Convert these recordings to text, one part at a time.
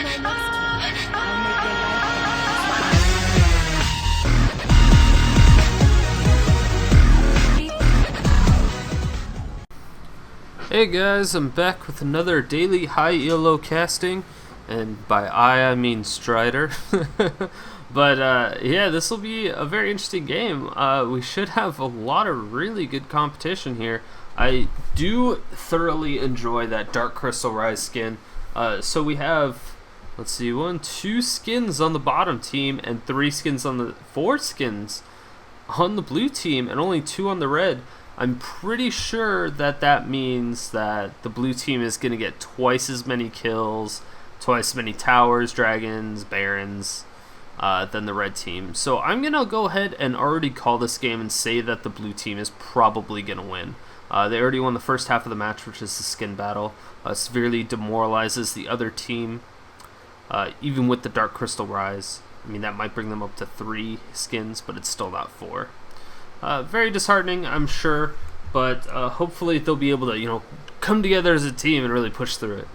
my next kill. I'll make your life Hey guys, I'm back with another daily high ELO casting, and by I mean Strider. But yeah, this will be a very interesting game. We should have a lot of really good competition here. I do thoroughly enjoy that Dark Crystal Ryze skin. So we have, let's see, 2 skins on the bottom team and 4 skins on the blue team and only 2 on the red. I'm pretty sure that that means that the blue team is going to get twice as many kills, twice as many towers, dragons, barons than the red team. So I'm going to go ahead and already call this game and say that the blue team is probably going to win. They already won the first half of the match, which is the skin battle. Severely demoralizes the other team, even with the Dark Crystal Ryze. I mean, that might bring them up to 3 skins, but it's still not 4. Very disheartening, I'm sure, but hopefully they'll be able to, come together as a team and really push through it.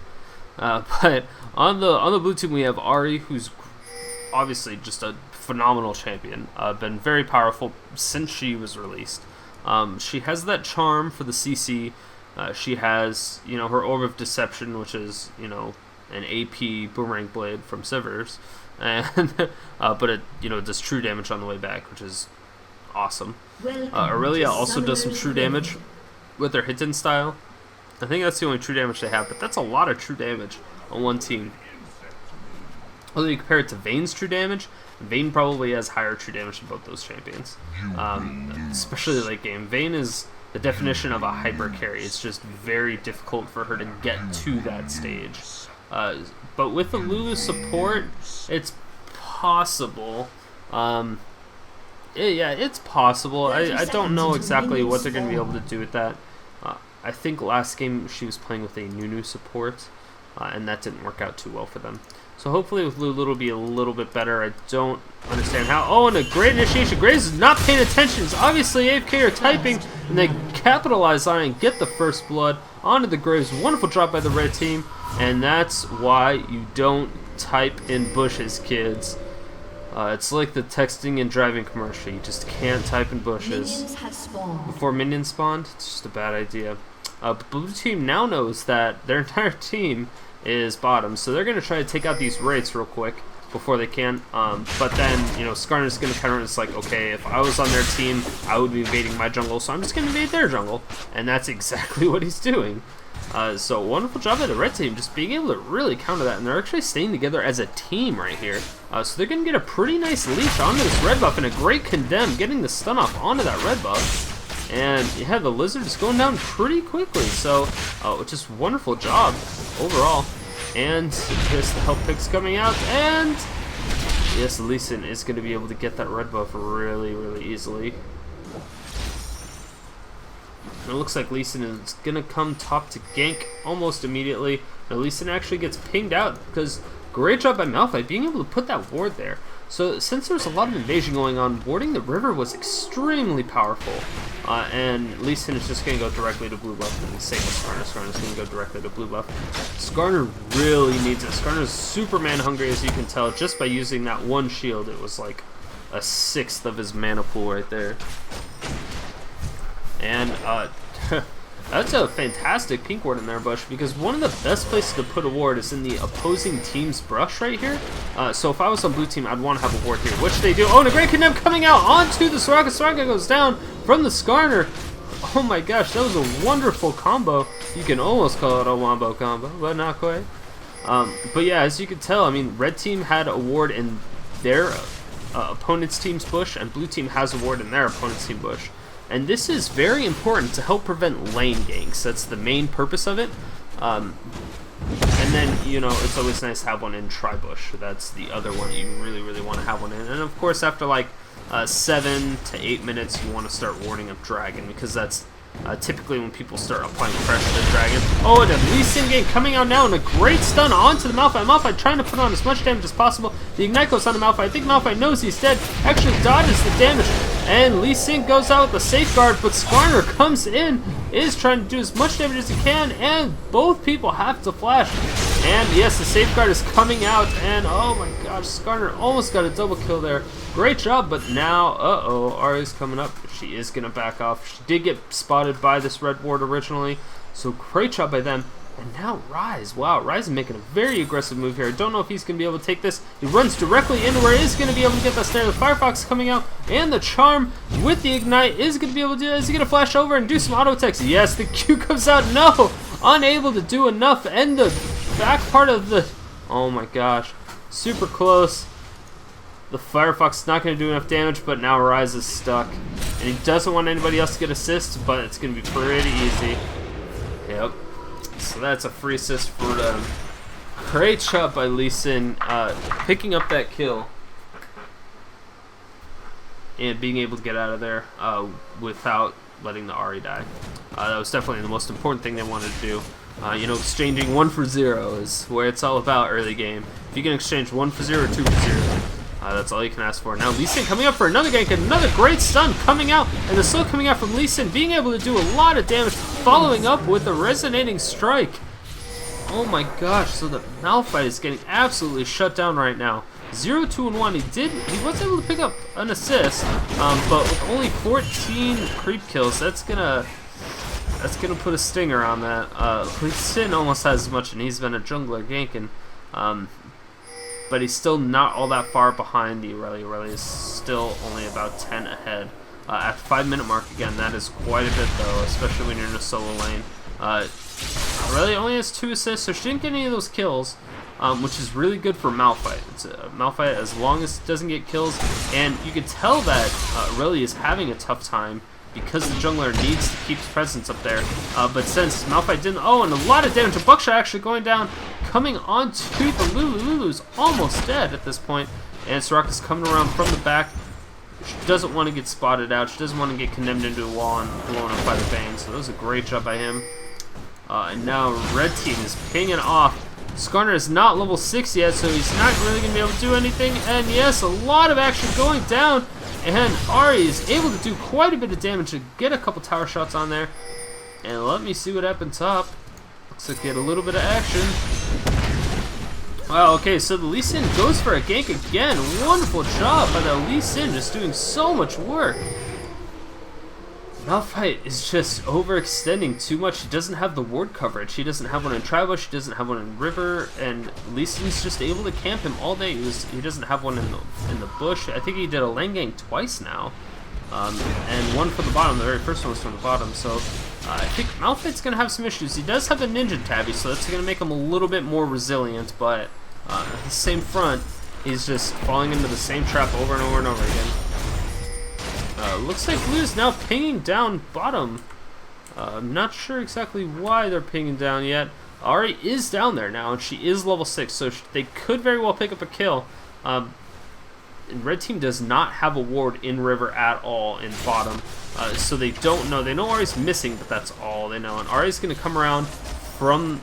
But on the blue team we have Ahri, who's obviously just a phenomenal champion. Been very powerful since she was released. She has that charm for the CC. She has, her Orb of Deception, which is, an AP boomerang blade from Sivers, and but it, does true damage on the way back, which is awesome. Irelia also does some true damage with their hidden style. I think that's the only true damage they have, but that's a lot of true damage on one team. Although you compare it to Vayne's true damage, Vayne probably has higher true damage than both those champions, especially late game. Vayne is the definition of a hyper carry. It's just very difficult for her to get to that stage. But with the Lulu support, it's possible. Yeah, it's possible. I don't know exactly what they're going to be able to do with that. I think last game she was playing with a Nunu support, and that didn't work out too well for them. So hopefully with Lulu it'll be a little bit better. I don't understand how. Oh, and a great initiation. Graves is not paying attention. It's obviously AFK or typing, and they capitalize on it and get the first blood onto the Graves. Wonderful job by the red team, and that's why you don't type in bushes, kids. It's like the texting and driving commercial. You just can't type in bushes. Minions have spawned. Before minions spawned, it's just a bad idea. But blue team now knows that their entire team is bottom, so they're going to try to take out these wraiths real quick before they can. But then, Skarner's going to kind of, it's like, okay, if I was on their team, I would be invading my jungle, so I'm just going to invade their jungle. And that's exactly what he's doing. So wonderful job by the red team, just being able to really counter that, and they're actually staying together as a team right here. So they're going to get a pretty nice leash onto this red buff, and a great condemn, getting the stun off onto that red buff. And yeah, the lizard is going down pretty quickly, so just wonderful job overall. And here's the health picks coming out, and yes, Lee Sin is going to be able to get that red buff really, really easily. It looks like Lee Sin is going to come top to gank almost immediately. Now Lee Sin actually gets pinged out because great job by Malphite being able to put that ward there. So since there's a lot of invasion going on, warding the river was extremely powerful. And Lee Sin is just going to go directly to blue buff, and the same with Skarner. Skarner is going to go directly to blue buff. Skarner really needs it. Skarner is Superman hungry, as you can tell, just by using that one shield. It was like a 1/6 of his mana pool right there. And that's a fantastic pink ward in there, Bush, because one of the best places to put a ward is in the opposing team's brush right here. So if I was on blue team, I'd want to have a ward here, which they do. Oh, and a great condemn coming out onto the Soraka. Soraka goes down from the Skarner. Oh my gosh, that was a wonderful combo. You can almost call it a wombo combo, but not quite. But yeah, as you can tell, I mean, red team had a ward in their opponent's team's bush, and blue team has a ward in their opponent's team bush. And this is very important to help prevent lane ganks. That's the main purpose of it. And then, it's always nice to have one in Tri-Bush. That's the other one you really, really want to have one in. And of course, after like 7 to 8 minutes, you want to start warding up Dragon, because that's typically when people start applying pressure to the Dragon. Oh, and a Lee Sin gank coming out now, and a great stun onto the Malphite. Malphite trying to put on as much damage as possible. The Ignite goes onto Malphite. I think Malphite knows he's dead. Actually dodges the damage. And Lee Sin goes out with the safeguard, but Skarner comes in, is trying to do as much damage as he can, and both people have to flash. And yes, the safeguard is coming out, and oh my gosh, Skarner almost got a double kill there. Great job, but now, Ahri's coming up. She is going to back off. She did get spotted by this red ward originally, so great job by them. And now Ryze. Wow, Ryze is making a very aggressive move here. I don't know if he's going to be able to take this. He runs directly into where he's going to be able to get that snare. The Firefox coming out, and the Charm with the Ignite is going to be able to do it. Is he going to flash over and do some auto attacks? Yes, the Q comes out. No! Unable to do enough. And the back part of the... Oh my gosh. Super close. The Firefox is not going to do enough damage, but now Ryze is stuck. And he doesn't want anybody else to get assists, but it's going to be pretty easy. Yep. So that's a free assist for them. Great shot by Lee Sin, picking up that kill and being able to get out of there without letting the Ahri die. That was definitely the most important thing they wanted to do. You know, exchanging 1 for 0 is where it's all about early game. If you can exchange 1 for 0 or 2 for 0, that's all you can ask for. Now Lee Sin coming up for another gank, another great stun coming out, and the slow coming out from Lee Sin, being able to do a lot of damage, following up with a resonating strike. Oh my gosh, so the Malphite is getting absolutely shut down right now. 0, 2, and 1. He was able to pick up an assist, but with only 14 creep kills, that's gonna put a stinger on that. Lee Sin almost has as much, and he's been a jungler ganking. But he's still not all that far behind the Irelia. Irelia is still only about 10 ahead. At the 5-minute mark, again, that is quite a bit, though, especially when you're in a solo lane. Irelia only has 2 assists, so she didn't get any of those kills, which is really good for Malphite. It's Malphite, as long as it doesn't get kills, and you can tell that Irelia is having a tough time because the jungler needs to keep his presence up there. But since Malphite didn't... Oh, and a lot of damage. A buckshot actually going down, coming onto the Lulu. Lulu's almost dead at this point. And Soraka's coming around from the back. She doesn't want to get spotted out. She doesn't want to get condemned into a wall and blown up by the Vayne. So that was a great job by him. And now red team is pinging off. Skarner is not level 6 yet, so he's not really going to be able to do anything. And yes, a lot of action going down. And Ahri is able to do quite a bit of damage to get a couple tower shots on there. And let me see what happens top. Looks like get a little bit of action. Wow, okay, so the Lee Sin goes for a gank again. Wonderful job by the Lee Sin, just doing so much work. Malphite is just overextending too much. She doesn't have the ward coverage. She doesn't have one in Tribush, she doesn't have one in River, and Lee Sin's just able to camp him all day. He doesn't have one in the bush. I think he did a lane gank twice now. And one from the bottom. The very first one was from the bottom, so I think Malphite's going to have some issues. He does have a ninja tabby, so that's going to make him a little bit more resilient, but at the same front, he's just falling into the same trap over and over and over again. Looks like Blue's now pinging down bottom. I'm not sure exactly why they're pinging down yet. Ahri is down there now, and she is level 6, so they could very well pick up a kill. And red team does not have a ward in river at all in bottom, so they don't know. They know Ahri's missing, but that's all they know. And Ahri's going to come around from...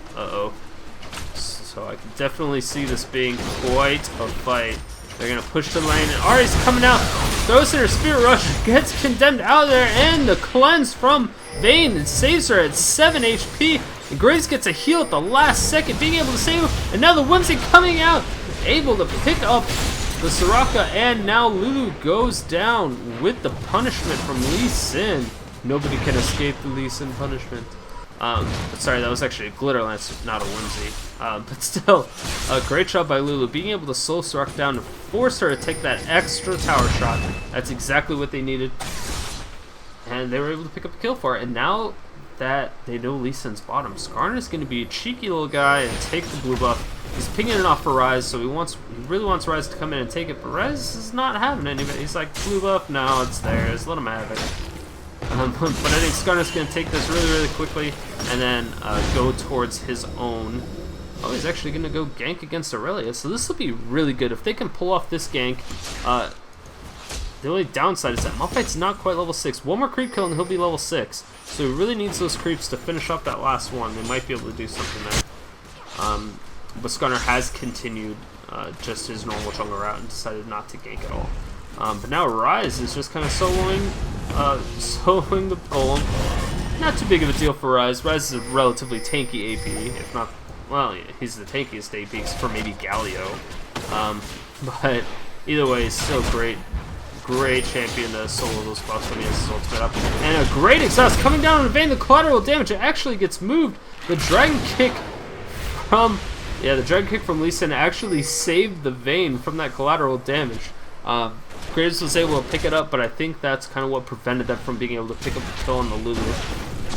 So I can definitely see this being quite a fight. They're going to push the lane, and Ahri's coming out, throws in her Spirit Rush, gets condemned out of there, and the cleanse from Vayne saves her at 7 HP. And Graves gets a heal at the last second, being able to save her, and now the Whimsy coming out, able to pick up the Soraka, and now Lulu goes down with the punishment from Lee Sin. Nobody can escape the Lee Sin punishment. But sorry, that was actually a Glitter Lance, not a Whimsy. But still, a great job by Lulu, being able to slow Soraka down and force her to take that extra tower shot. That's exactly what they needed. And they were able to pick up a kill for it. And now that they know Lee Sin's bottom, Skarner's going to be a cheeky little guy and take the blue buff. He's pinging it off for Ryze, so he really wants Ryze to come in and take it, but Ryze is not having any of it. He's like, blue buff? No, it's theirs. Let him have it. But I think Skarner's going to take this really, really quickly and then go towards his own. Oh, he's actually going to go gank against Irelia, so this will be really good. If they can pull off this gank, the only downside is that Malphite's not quite level 6. One more creep kill and he'll be level 6. So he really needs those creeps to finish up that last one. They might be able to do something there. But Skarner has continued just his normal jungle route and decided not to gank at all. But now Ryze is just kind of soloing the golem. Not too big of a deal for Ryze. Ryze is a relatively tanky AP, if not well, yeah, he's the tankiest AP for maybe Galio. But either way, still great. Great champion to solo those buffs when he has his ultimate up. And a great exhaust coming down on Vayne. The collateral damage, it actually gets moved. The dragon kick from... Yeah, the dragon kick from Lee Sin actually saved the Vayne from that collateral damage. Graves was able to pick it up, but I think that's kind of what prevented them from being able to pick up the kill on the Lulu.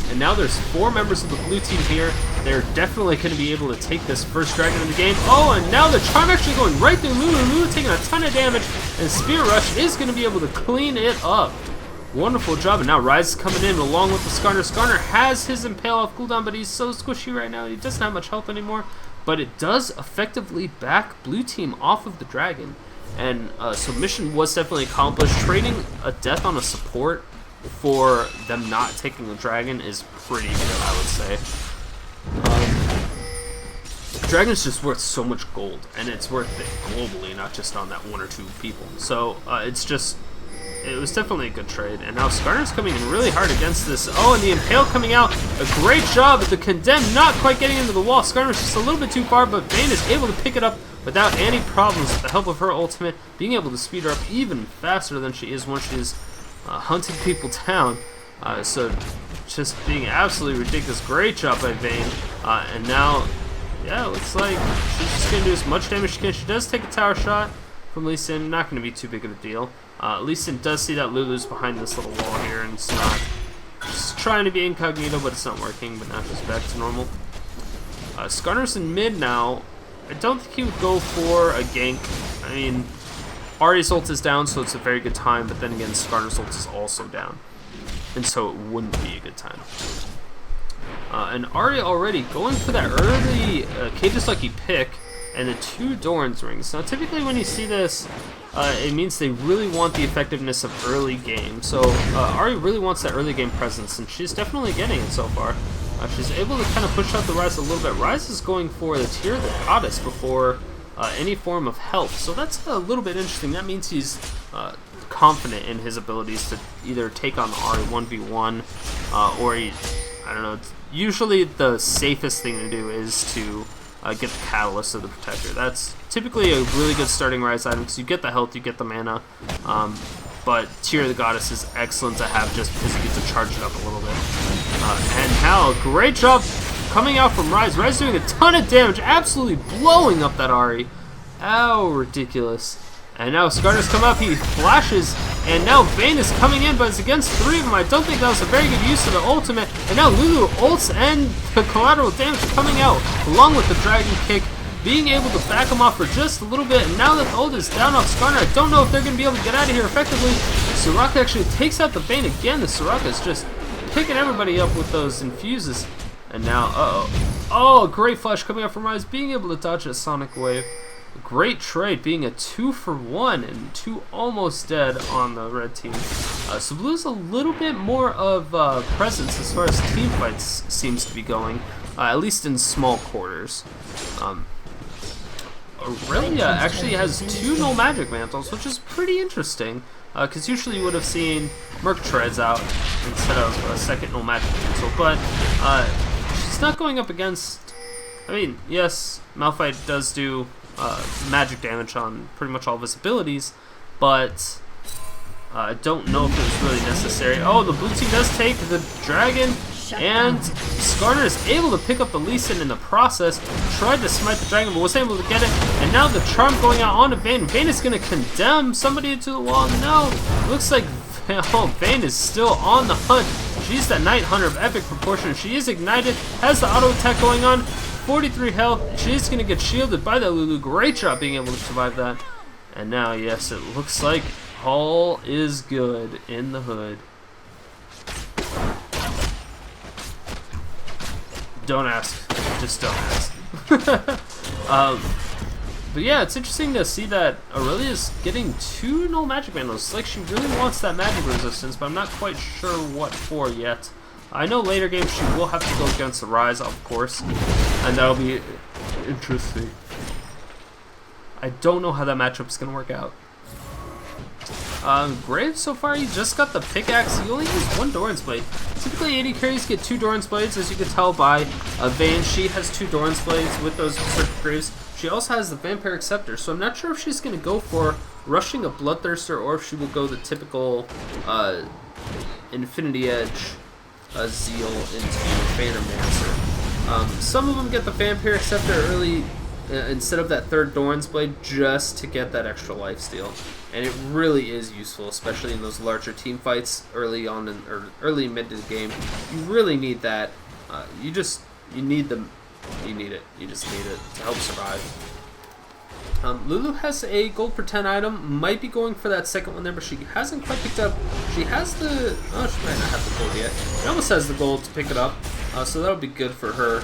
And now there's 4 members of the blue team here. They're definitely going to be able to take this first dragon in the game. Oh, and now the charm actually going right through Lulu. Lulu taking a ton of damage, and Spear Rush is going to be able to clean it up. Wonderful job, and now Ryze is coming in along with the Skarner. Skarner has his Impale off cooldown, but he's so squishy right now. He doesn't have much health anymore, but it does effectively back blue team off of the dragon. And so mission was definitely accomplished. Trading a death on a support for them not taking the dragon is pretty good, I would say. Dragon's just worth so much gold, and it's worth it globally, not just on that 1 or 2 people. So it was definitely a good trade. And now Skarner's coming in really hard against this. Oh, and the Impale coming out. A great job. The Condemn not quite getting into the wall. Skarner's just a little bit too far, but Vayne is able to pick it up without any problems with the help of her ultimate, being able to speed her up even faster than she is once she is hunting people down. So just being absolutely ridiculous. Great job by Vayne. And now, yeah, it looks like she's just going to do as much damage as she can. She does take a tower shot from Lee Sin. Not going to be too big of a deal. Lee Sin does see that Lulu's behind this little wall here, and it's not just trying to be incognito, but it's not working. But now she's back to normal. Skarner's in mid now. I don't think he would go for a gank. I mean, Ahri's ult is down, so it's a very good time, but then again, Skarner's ult is also down, and so it wouldn't be a good time. And Ahri already going for that early Cage's Lucky pick and the 2 Doran's rings. Now, typically when you see this, it means they really want the effectiveness of early game. So Ahri really wants that early game presence, and she's definitely getting it so far. She's able to kind of push out the Ryze a little bit. Ryze is going for the Tear of the Goddess before any form of health, so that's a little bit interesting. That means he's confident in his abilities to either take on the Ahri 1v1 or he, I don't know. Usually the safest thing to do is to get the Catalyst of the Protector. That's typically a really good starting Ryze item because you get the health, you get the mana. But Tear of the Goddess is excellent to have just because you get to charge it up a little bit. And now, great job coming out from Ryze. Ryze doing a ton of damage, absolutely blowing up that Ahri. How ridiculous. And now Skarner's come up, he flashes, and now Vayne is coming in, but it's against 3 of them. I don't think that was a very good use of the ultimate. And now Lulu ults and the collateral damage coming out, along with the dragon kick, being able to back him off for just a little bit. And now that the ult is down off Skarner, I don't know if they're going to be able to get out of here effectively. Soraka actually takes out the Vayne again. The Soraka is just picking everybody up with those infuses. And now, oh, a great flash coming out from Ryze, being able to dodge a Sonic Wave. Great trade, being a 2-for-1 and 2 almost dead on the red team. So blue's a little bit more of presence as far as team fights seems to be going, at least in small quarters. Irelia actually has 2 null magic mantles, which is pretty interesting, because usually you would have seen Merc Treads out instead of a second null magic mantle, but she's not going up against, I mean, yes, Malphite does do magic damage on pretty much all of his abilities, but I don't know if it was really necessary. Oh, the blue team does take the dragon, and Skarner is able to pick up the Lee Sin in the process. Tried to smite the dragon, but wasn't able to get it. And now the charm going out onto Vayne. Vayne is going to condemn somebody into the wall. No, looks like Vayne is still on the hunt. She's that Night Hunter of epic proportion. She is ignited, has the auto attack going on. 43 health. She's going to get shielded by that Lulu. Great job being able to survive that. And now, yes, it looks like all is good in the hood. Don't ask. Just don't ask. But yeah, it's interesting to see that Irelia's getting 2 null magic mantles. It's like she really wants that magic resistance, but I'm not quite sure what for yet. I know later games she will have to go against the Ryze, of course, and that'll be interesting. I don't know how that matchup is going to work out. Graves, so far, he just got the pickaxe. He only has 1 Doran's Blade. Typically AD carries get 2 Doran's Blades, as you can tell by Vayne. She has 2 Doran's Blades with those Berserker Greaves. She also has the Vampiric Scepter, so I'm not sure if she's going to go for rushing a Bloodthirster or if she will go the typical Infinity Edge Zeal into Bannermancer. Some of them get the Vampiric Scepter early instead of that 3rd Doran's Blade just to get that extra lifesteal. And it really is useful, especially in those larger team fights early on or early and mid to the game. You really need that. You need them. You need it. You just need it to help survive. Lulu has a gold per 10 item. Might be going for that second one there, but she hasn't quite picked up. She has the. Oh, she might not have the gold yet. She almost has the gold to pick it up, so that'll be good for her.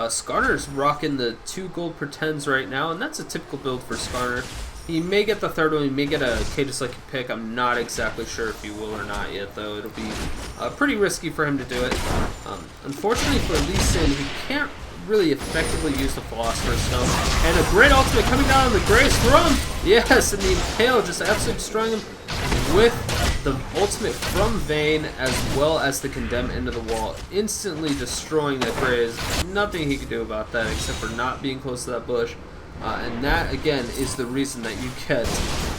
Skarner's rocking the 2 gold per 10s right now, and that's a typical build for Skarner. He may get the 3rd one, he may get a Cadus like pick. I'm not exactly sure if he will or not yet, though. It'll be pretty risky for him to do it. Unfortunately for Lee Sin, he can't really effectively use the Philosopher's Stone. And a great ultimate coming down on the Gray's Throne! Yes, and the Impale just absolutely destroying him with the ultimate from Vayne, as well as the Condemn into the wall, instantly destroying that Graze. Nothing he could do about that except for not being close to that bush. And that, again, is the reason that you get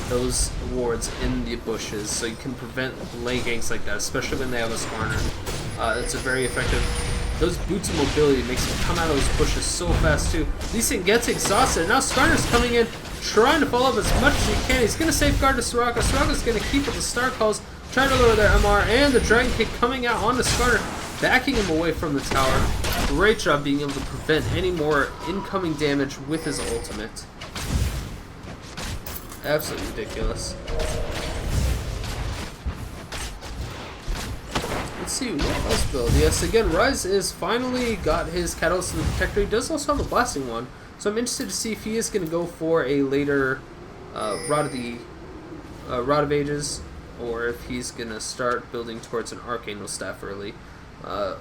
those wards in the bushes, so you can prevent lane ganks like that, especially when they have a Skarner. It's a very effective. Those boots of mobility makes him come out of those bushes so fast, too. Lee Sin gets exhausted. Now Skarner's coming in, trying to follow up as much as he can. He's going to safeguard the Soraka. Soraka's going to keep with the Star Calls, trying to lower their MR, and the Dragon Kick coming out onto Skarner, backing him away from the tower. Great job being able to prevent any more incoming damage with his ultimate. Absolutely ridiculous. Let's see, what else build? Yes, again, Ryze is finally got his Catalyst and the Protector. He does also have a Blasting one, so I'm interested to see if he is going to go for a later Rod of Ages, or if he's going to start building towards an Archangel Staff early.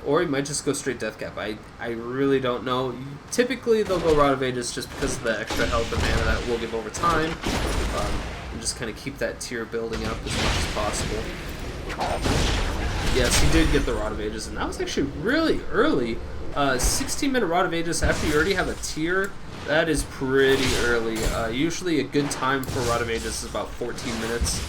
Or he might just go straight Death Cap. I really don't know. Typically, they'll go Rod of Ages just because of the extra health and mana that will give over time. And just kind of keep that tier building up as much as possible. Yes, he did get the Rod of Ages, and that was actually really early. 16-minute Rod of Ages after you already have a tier, that is pretty early. Usually a good time for Rod of Ages is about 14 minutes.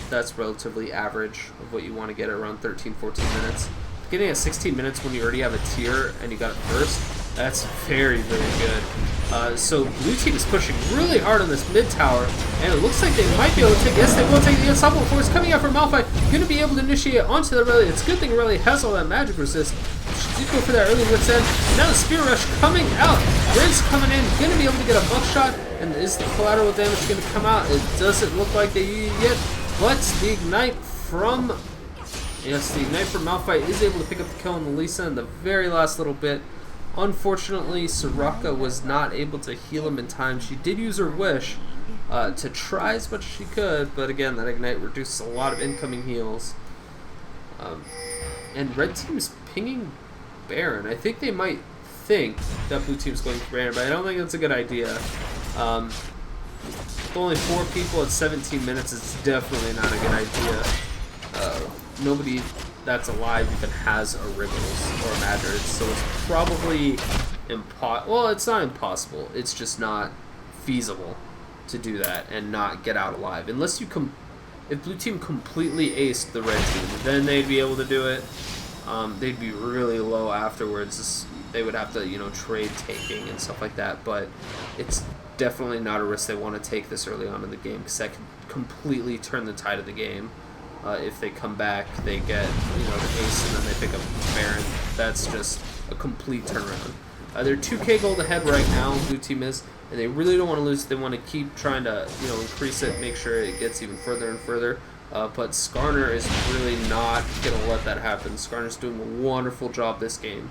That's relatively average of what you want to get at around 13, 14 minutes. Getting at 16 minutes when you already have a tier and you got it first, that's very, very good. So blue team is pushing really hard on this mid tower, and it looks like they might be able to take, yes, they will take the Unstoppable Force coming out from Malphite, going to be able to initiate onto the Irelia. It's a good thing Irelia has all that magic resist. She did go for that early Wit's End. Now the Spear Rush coming out. Riz coming in, going to be able to get a buckshot, and is the collateral damage going to come out? It doesn't look like they use it yet, but the Ignite from, yes, the Ignite from Malphite is able to pick up the kill on the Lisa in the very last little bit. Unfortunately, Soraka was not able to heal him in time. She did use her Wish to try as much as she could, but again, that Ignite reduces a lot of incoming heals. And red team's pinging Baron. I think they might think that blue team's going for Baron, but I don't think that's a good idea. With only 4 people at 17 minutes, it's definitely not a good idea. Nobody that's alive even has a Wriggles or a Madrid, so it's probably well, it's not impossible. It's just not feasible to do that and not get out alive. Unless you if blue team completely aced the red team, then they'd be able to do it. They'd be really low afterwards. They would have to, you know, trade taking and stuff like that, but it's definitely not a risk they want to take this early on in the game, because that could completely turn the tide of the game. If they come back, they get, you know, the ace, and then they pick up Baron. That's just a complete turnaround. They're 2k gold ahead right now, blue team is, and they really don't want to lose. They want to keep trying to, you know, increase it, make sure it gets even further and further. But Skarner is really not going to let that happen. Skarner's doing a wonderful job this game.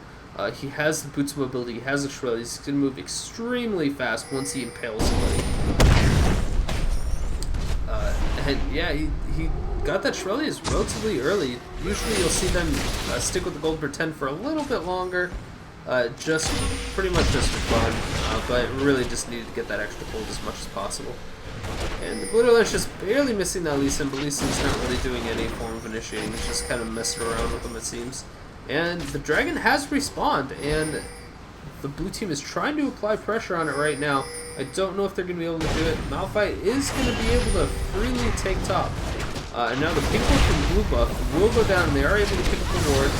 He has the boots of mobility, he has the Shrill, he's going to move extremely fast once he impales somebody. And yeah, he got that Shrill relatively early. Usually you'll see them stick with the gold per 10 for a little bit longer. just pretty much just for fun, but really just needed to get that extra gold as much as possible. And the Blue-Ler's just barely missing that Lee Sin, but Lee Sin's not really doing any form of initiating. He's just kind of messing around with them, it seems. And the dragon has respawned, and the blue team is trying to apply pressure on it right now. I don't know if they're going to be able to do it. Malphite is going to be able to freely take top. And now the pink ward from blue buff will go down, and they are able to pick up the ward.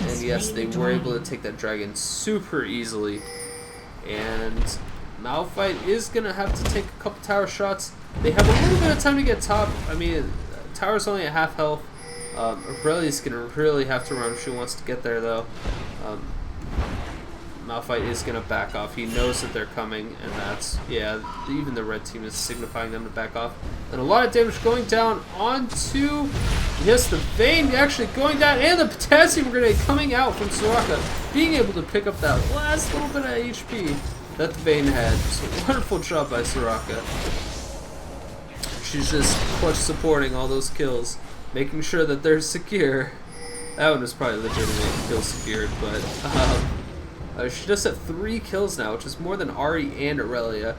And yes, they were able to take that dragon super easily. And Malphite is going to have to take a couple tower shots. They have a little bit of time to get top. I mean, tower's only at half health. Irelia's going to really have to run if she wants to get there, though. Malphite is going to back off. He knows that they're coming, and that's, yeah, even the red team is signifying them to back off. And a lot of damage going down onto, yes, the Vayne actually going down, and the potassium grenade coming out from Soraka, being able to pick up that last little bit of HP that the Vayne had. Just a wonderful job by Soraka. She's just clutch supporting all those kills, making sure that they're secure. That one was probably legitimately kill secured, but she does have 3 kills now, which is more than Ahri and Irelia.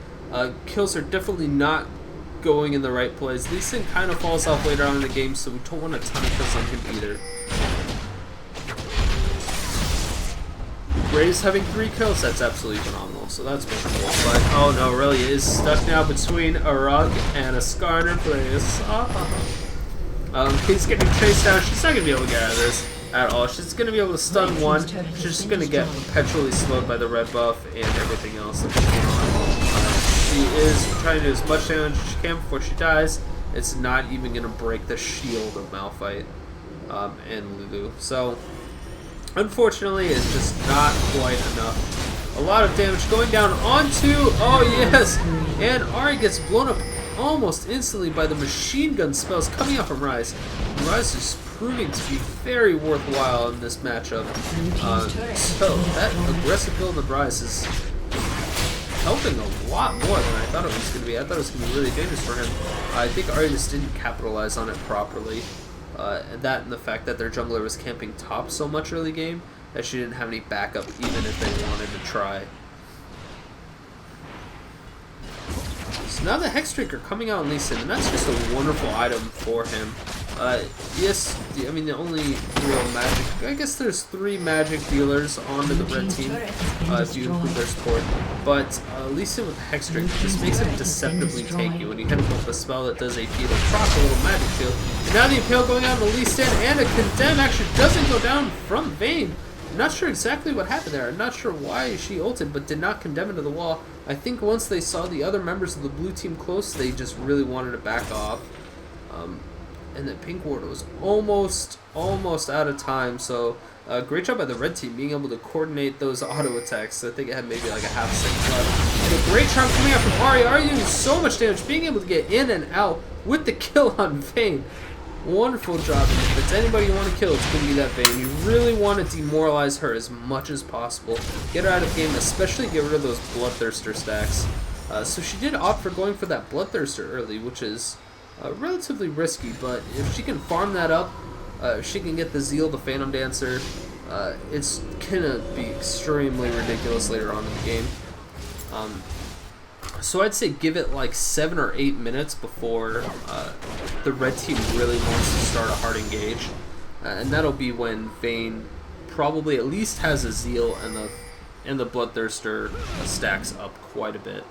Kills are definitely not going in the right place. Lee Sin kind of falls off later on in the game, so we don't want a ton of kills on him either. Ryze having 3 kills, that's absolutely phenomenal, so that's wonderful. But, oh no, Irelia is stuck now between a rug and a Skarner place. He's getting chased down. She's not going to be able to get out of this at all. She's going to be able to stun one. She's just going to get perpetually slowed by the red buff and everything else that's going on. She is trying to do as much damage as she can before she dies. It's not even going to break the shield of Malphite and Lulu. So, unfortunately, it's just not quite enough. A lot of damage going down onto, oh yes, and Ahri gets blown up almost instantly by the machine gun spells coming out from Ryze. Ryze is proving to be very worthwhile in this matchup. So that aggressive build of Ryze is helping a lot more than I thought it was going to be. I thought it was going to be really dangerous for him. I think Ahri just didn't capitalize on it properly. That and the fact that their jungler was camping top so much early game that she didn't have any backup even if they wanted to try. So now the Hexdrinker coming out on Lee Sin, and that's just a wonderful item for him. Yes, I mean the only real magic, I guess there's 3 magic dealers onto the red team, if you include their support. But Lee Sin with the Hexdrinker just makes him deceptively tanky. When you hit him with a spell that does AP, it'll proc a little magic shield. And now the Impale going out on Lee Sin, and a Condemn actually doesn't go down from Vayne. I'm not sure exactly what happened there. I'm not sure why she ulted, but did not condemn into the wall. I think once they saw the other members of the blue team close, they just really wanted to back off. And the pink ward was almost out of time. So great job by the red team being able to coordinate those auto attacks. I think it had maybe like a half second left. And a great charm coming out from Ahri. Ahri doing so much damage, being able to get in and out with the kill on Vayne. Wonderful job. If it's anybody you want to kill, it's going to be that Vayne. You really want to demoralize her as much as possible. Get her out of the game, especially get rid of those Bloodthirster stacks. So she did opt for going for that Bloodthirster early, which is relatively risky, but if she can farm that up, if she can get the Zeal, the Phantom Dancer, it's going to be extremely ridiculous later on in the game. So I'd say give it like 7 or 8 minutes before the red team really wants to start a hard engage, and that'll be when Vayne probably at least has a Zeal and the Bloodthirster stacks up quite a bit.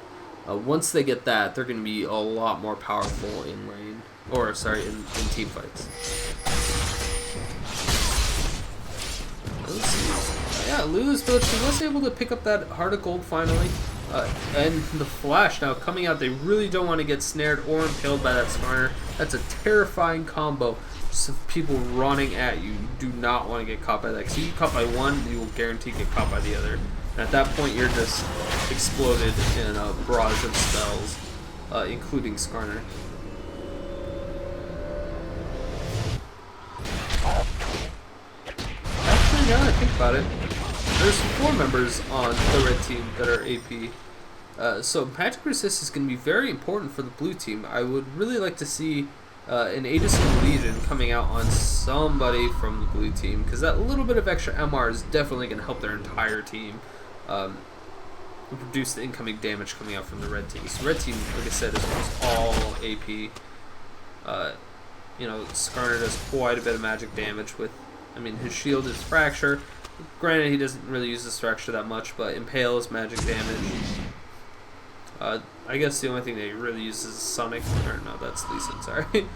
Once they get that, they're going to be a lot more powerful in lane, or sorry, in team fights. Let's see. Yeah, Lulu's build, she was able to pick up that Heart of Gold finally. And the Flash now coming out, they really don't want to get snared or impaled by that Skarner. That's a terrifying combo. Just of people running at you. You do not want to get caught by that. Because you get caught by one, you will guarantee get caught by the other. And at that point, you're just exploded in a barrage of spells, including Skarner. Actually, now that I think about it, there's 4 members on the red team that are AP. So magic resist is going to be very important for the blue team. I would really like to see an Aegis's Legion coming out on somebody from the blue team, because that little bit of extra MR is definitely going to help their entire team reduce the incoming damage coming out from the red team. So red team, like I said, is almost all AP. You know, Skarner does quite a bit of magic damage with, I mean, his shield is Fracture. Granted, he doesn't really use his Fracture that much, but Impale is magic damage. I guess the only thing that he really uses is Sonic. Or no, that's Lee Sin, sorry.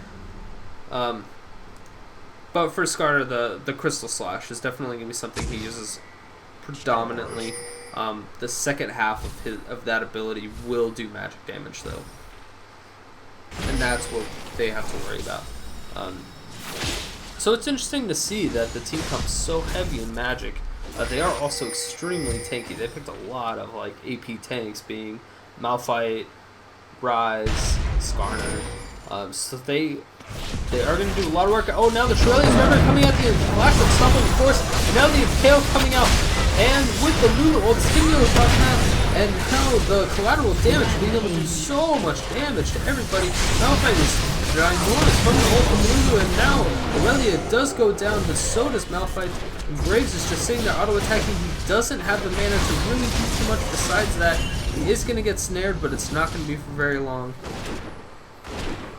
But for Skarner, the Crystal Slash is definitely going to be something he uses predominantly. The second half of that ability will do magic damage, though. And that's what they have to worry about. So it's interesting to see that the team comes so heavy in magic. They are also extremely tanky. They picked a lot of like AP tanks, being Malphite, Ryze, Skarner. So they are going to do a lot of work. Oh, now the Irelia's River coming at the Flash of Stopping Force. And now the Impale coming out. And with the Lulu, the Stimulus on that. And now the collateral damage, being able to do so much damage to everybody. Malphite is ginormous from the ult from Lulu. And now Irelia does go down, but so does Malphite. And Graves is just sitting there auto-attacking. He doesn't have the mana to really do too much besides that. He is going to get snared, but it's not going to be for very long.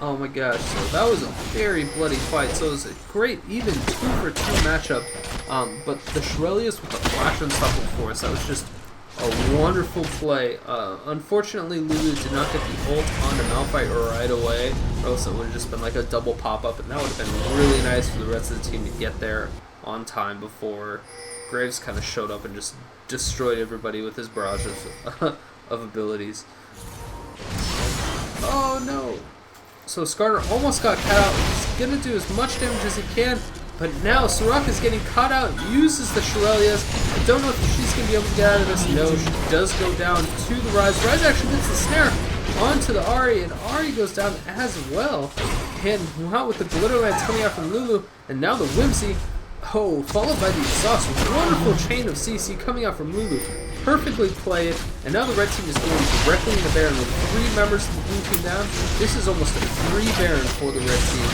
Oh my gosh, so that was a very bloody fight. So it was a great even 2-for-2 matchup. But the Irelia's with the Flash Unstoppable Force, that was just a wonderful play. Unfortunately, Lulu did not get the ult onto Malphite right away, or else it would have just been like a double pop-up, and that would have been really nice for the rest of the team to get there on time before Graves kind of showed up and just destroyed everybody with his barrage of abilities. Oh no! So Skarner almost got caught out. He's going to do as much damage as he can, but now Soraka's getting caught out, uses the Irelia's. I don't know if she's going to be able to get out of this. No, she does go down to the Ryze. Ryze actually gets the snare onto the Ahri, and Ahri goes down as well. And wow, with the Glitter Lance coming out from Lulu, and now the Whimsy. Oh, followed by the exhaust. Wonderful chain of CC coming out from Lulu. Perfectly played, and now the red team is going directly into Baron with 3 members of the blue team down. This is almost a 3 Baron for the red team.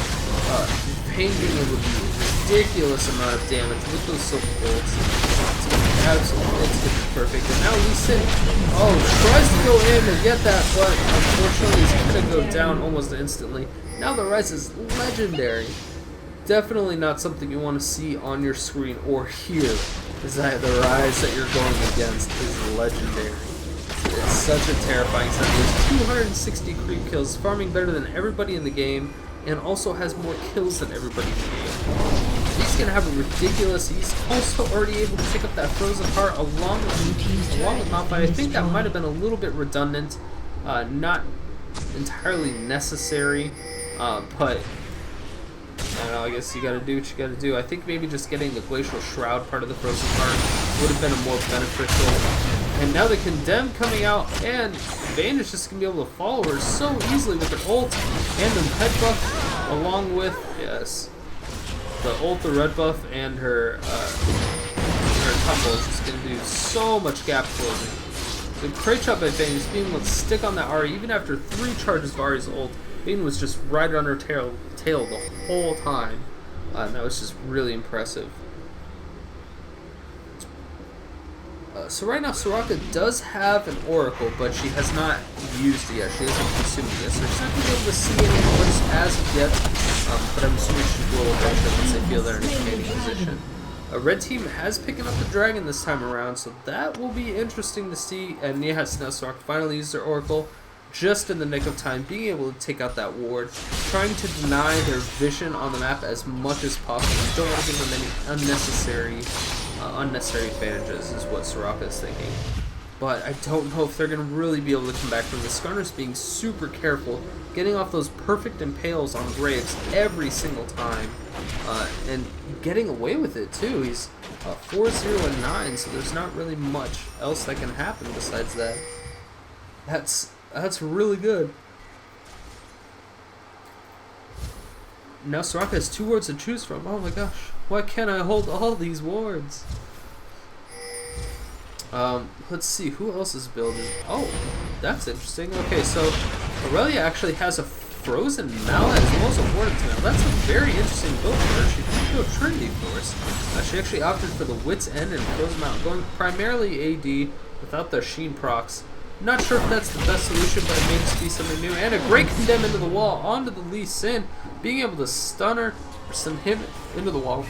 Vayne being able to do a ridiculous amount of damage with those silver bolts. It's absolutely instant perfect. And now Lee Sin, tries to go in and get that, but unfortunately he's going to go down almost instantly. Now the Ryze is legendary. Definitely not something you want to see on your screen or hear, is that the Ryze that you're going against is legendary. It's such a terrifying set. He has 260 creep kills, farming better than everybody in the game, and also has more kills than everybody in the game. He's going to have a ridiculous, he's also already able to pick up that Frozen Heart along with Malphite. I think that might have been a little bit redundant, not entirely necessary, but I don't know, I guess you gotta do what you gotta do. I think maybe just getting the Glacial Shroud part of the Frozen Heart would have been a more beneficial. And now the Condemned coming out, and Vayne is just gonna be able to follow her so easily with her ult and the head buff, along with, yes, the ult, the red buff, and her combo is just gonna do so much gap closing. The great shot by Vayne is being able to stick on that Ahri even after 3 charges of Ahri's ult. Vayne was just right on her tail the whole time, and that was just really impressive. So right now Soraka does have an Oracle, but she has not used it yet. She hasn't consumed it yet, so she's not going to be able to see any points as of yet, but I'm assuming she will eventually once they feel they're in a commanding position. Red team has picking up the dragon this time around, so that will be interesting to see. And yes, now Soraka finally used their Oracle just in the nick of time, being able to take out that ward, trying to deny their vision on the map as much as possible. You don't want to give them any unnecessary advantages, is what Soraka is thinking. But I don't know if they're going to really be able to come back from this. Skarner's being super careful, getting off those perfect impales on Graves every single time, and getting away with it too. He's 4-0-9, so there's not really much else that can happen besides that. That's really good. Now Soraka has 2 wards to choose from. Oh my gosh, why can't I hold all these wards? Let's see, who else is building? Oh, that's interesting. Okay, so Irelia actually has a Frozen Mallet is the most important to now. That's a very interesting build for her. She didn't go Trinity Force. She actually opted for the Wit's End and Frozen Mallet, going primarily AD without the Sheen procs. Not sure if that's the best solution, but it may just be something new. And a great condemn into the wall onto the Lee Sin, being able to stun her or send him into the wall.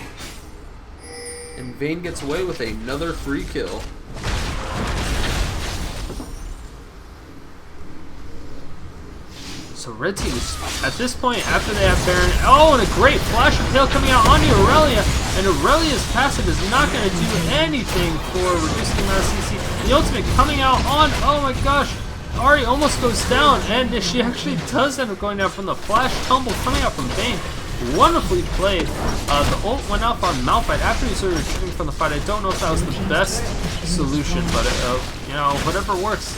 And Vayne gets away with another free kill. So red team is, at this point, after they have Baron, oh, and a great flash of tail coming out onto Irelia, and Aurelia's passive is not going to do anything for reducing the amount of CC. The ultimate coming out on, oh my gosh, Ahri almost goes down, and she actually does end up going down from the flash tumble coming out from Vayne. Wonderfully played. The ult went off on Malphite after he started retreating from the fight. I don't know if that was the best solution, but you know, whatever works.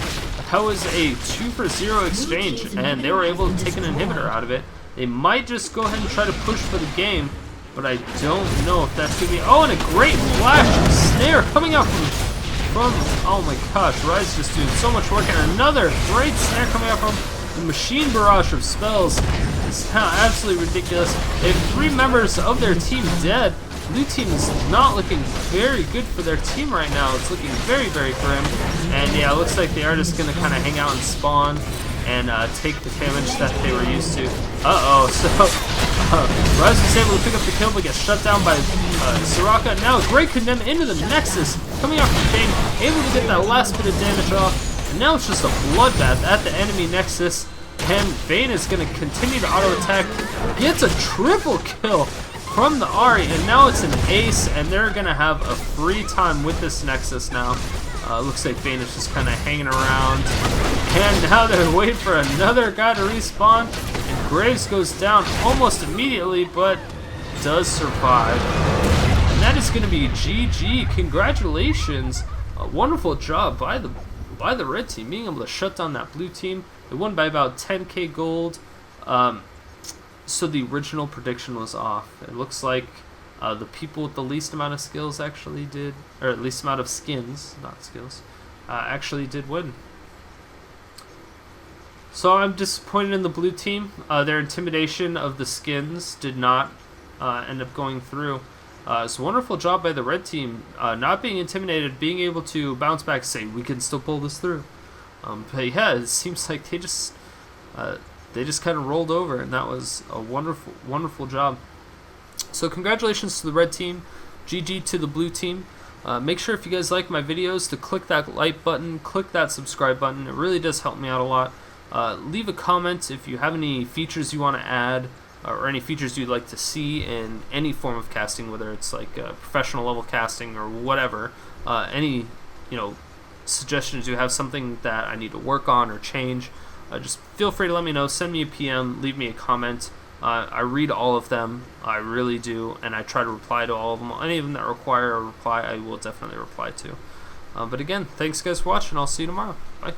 That was a 2-for-0 exchange, and they were able to take an inhibitor out of it. They might just go ahead and try to push for the game, but I don't know if that's going to be... Oh, and a great flash snare coming out from oh my gosh, Ryze just doing so much work, and another great snare coming out from the machine barrage of spells. It's now absolutely ridiculous. They have 3 members of their team dead. Blue team is not looking very good for their team right now. It's looking very, very grim. And yeah, it looks like they are just going to kind of hang out and spawn and take the damage that they were used to. Uh-oh, so Ryze was able to pick up the kill but gets shut down by Soraka. Now a great condemn into the Nexus, coming out from Vayne, able to get that last bit of damage off. And now it's just a bloodbath at the enemy Nexus. And Vayne is going to continue to auto-attack, gets a triple kill from the Ahri, and now it's an ace, and they're going to have a free time with this Nexus now. Looks like Vayne is just kind of hanging around, and now they're waiting for another guy to respawn, and Graves goes down almost immediately, but does survive. And that is going to be GG. Congratulations. A wonderful job by the red team, being able to shut down that blue team. They won by about 10k gold. So the original prediction was off. It looks like the people with the least amount of skills actually did, or at least amount of skins, not skills, actually did win. So I'm disappointed in the blue team. Their intimidation of the skins did not end up going through. It's a wonderful job by the red team, not being intimidated, being able to bounce back, say we can still pull this through. But yeah, it seems like they just kind of rolled over, and that was a wonderful, wonderful job. So congratulations to the red team, GG to the blue team. Make sure if you guys like my videos to click that like button, click that subscribe button. It really does help me out a lot. Leave a comment if you have any features you want to add, or any features you'd like to see in any form of casting, whether it's like professional level casting or whatever. Any, you know, suggestions you have, something that I need to work on or change, just feel free to let me know. Send me a PM, leave me a comment. I read all of them, I really do, and I try to reply to all of them. Any of them that require a reply, I will definitely reply to. But again, thanks guys for watching. I'll see you tomorrow. Bye.